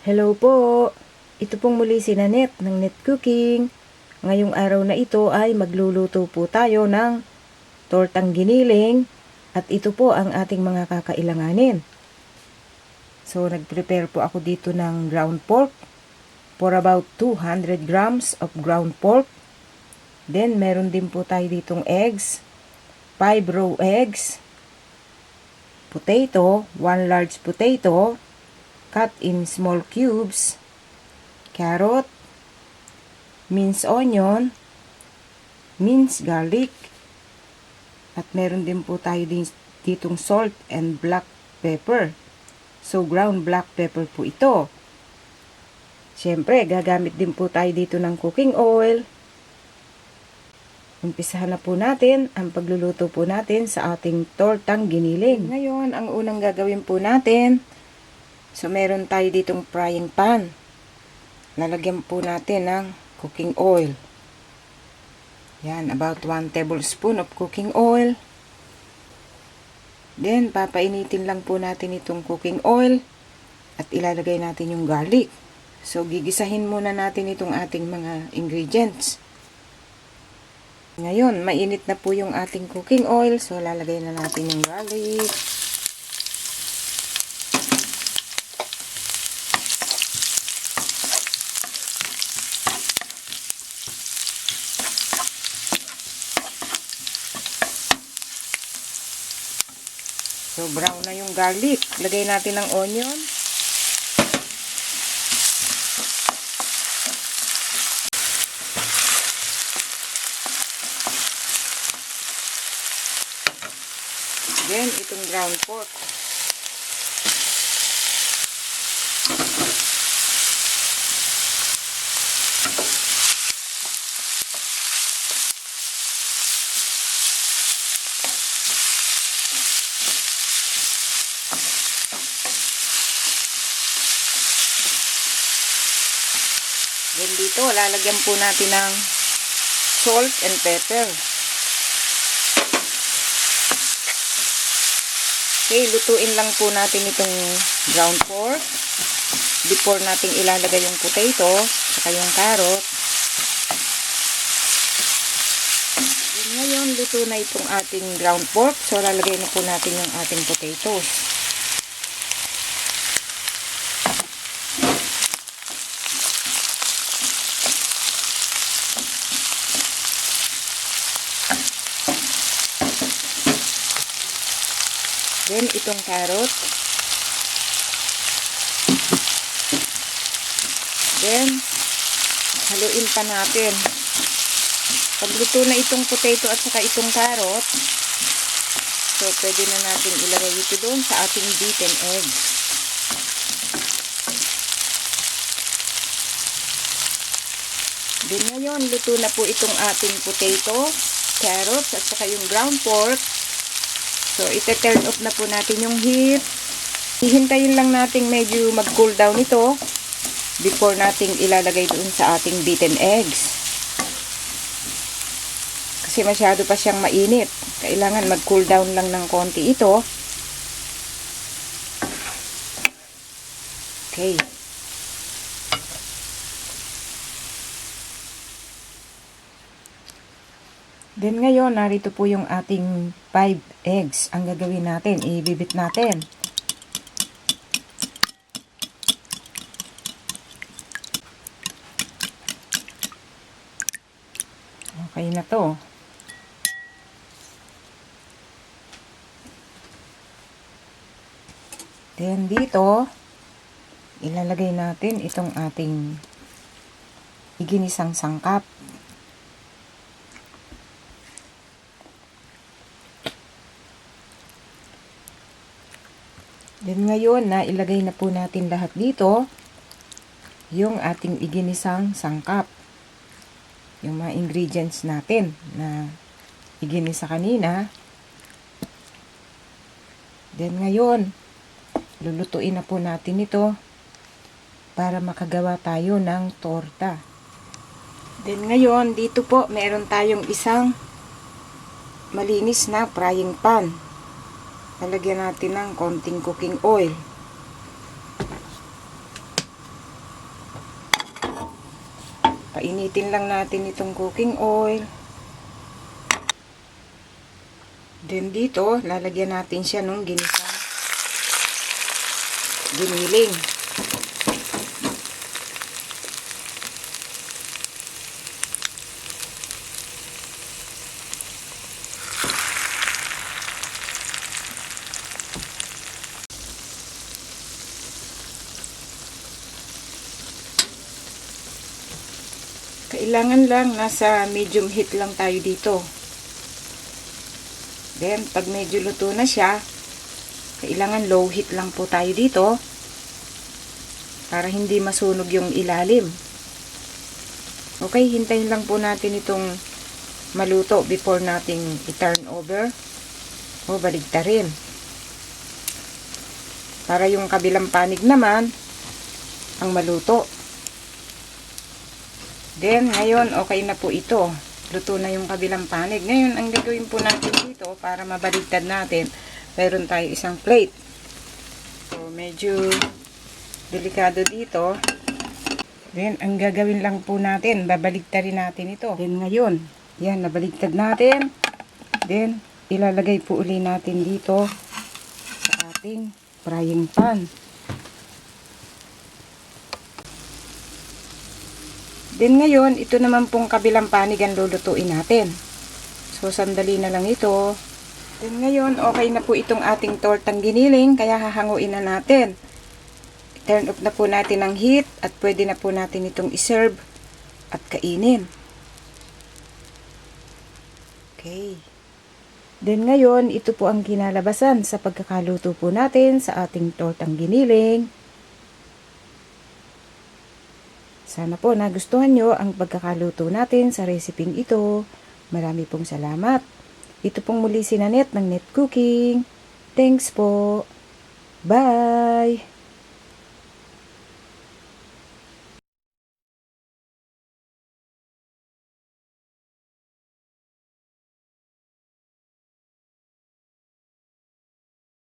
Hello po! Ito pong muli si Nanette ng Net Cooking. Ngayong araw na ito ay magluluto po tayo ng tortang giniling at ito po ang ating mga kakailanganin. So, nag-prepare po ako dito ng ground pork for about 200 grams of ground pork. Then, meron din po tayo ditong eggs, 5 raw eggs, potato, 1 large potato, cut in small cubes, carrot, minced onion, minced garlic, at meron din po tayo ditong salt and black pepper. So, ground black pepper po ito. Siyempre, gagamit din po tayo dito ng cooking oil. Umpisahan na po natin ang pagluluto po natin sa ating tortang giniling. Ngayon, ang unang gagawin po natin, so meron tayo ditong frying pan. Lalagyan po natin ng cooking oil. Yan, about 1 tablespoon of cooking oil. Then, papainitin lang po natin itong cooking oil at ilalagay natin yung garlic. So, gigisahin muna natin itong ating mga ingredients. Ngayon, mainit na po yung ating cooking oil. So, lalagay na natin yung garlic. So, brown na yung garlic. Lagay natin ang onion. Then, itong ground pork. Then dito, lalagyan po natin ng salt and pepper. Okay, lutuin lang po natin itong ground pork before natin ilalagay yung potato saka yung carrot. Then ngayon, luto na itong ating ground pork. So, lalagay na po natin yung ating potatoes. Then, itong carrot. Then, haluin pa natin. Pagluto na itong potato at saka itong carrot, so, pwede na natin ilagay ito doon sa ating beaten eggs. Then, ngayon, luto na po itong ating potato, carrots, at saka yung ground pork. So, ite-turn off na po natin yung heat. Hihintayin lang natin medyo mag-cool down ito before nating ilalagay doon sa ating beaten eggs. Kasi masyado pa siyang mainit. Kailangan mag-cool down lang ng konti ito. Okay. Then ngayon, narito po yung ating 5 eggs. Ang gagawin natin, ibibit natin. Okay na to. Then dito, ilalagay natin itong ating iginisang sangkap. Then ngayon, na ilagay na po natin lahat dito yung ating iginisang sangkap. Yung mga ingredients natin na iginisa kanina. Then ngayon, lulutuin na po natin ito para makagawa tayo ng torta. Then ngayon, dito po meron tayong isang malinis na frying pan. Lalagyan natin ng konting cooking oil. Painitin lang natin itong cooking oil. Then dito, lalagyan natin siya nung ginisang giniling. Kailangan lang nasa medium heat lang tayo dito. Then, pag medyo luto na siya, kailangan low heat lang po tayo dito para hindi masunog yung ilalim. Okay, hintayin lang po natin itong maluto before nating i-turn over o baligtarin. Para yung kabilang panig naman ang maluto. Then, ngayon, okay na po ito. Luto na yung kabilang panig. Ngayon, ang gagawin po natin dito para mabaligtad natin, meron tayo isang plate. So, medyo delikado dito. Then, ang gagawin lang po natin, babaligtarin natin ito. Then, ngayon, yan, nabaligtad natin. Then, ilalagay po uli natin dito sa ating frying pan. Then ngayon, ito naman pong kabilang panig ang lulutuin natin. So, sandali na lang ito. Then ngayon, okay na po itong ating tortang giniling, kaya hahanguin na natin. Turn off na po natin ang heat at pwede na po natin itong iserve at kainin. Okay. Then ngayon, ito po ang kinalabasan sa pagkakaluto po natin sa ating tortang giniling. Sana po nagustuhan nyo ang pagkakaluto natin sa reseping ito. Marami pong salamat. Ito pong muli si Nanette ng Net Cooking. Thanks po. Bye!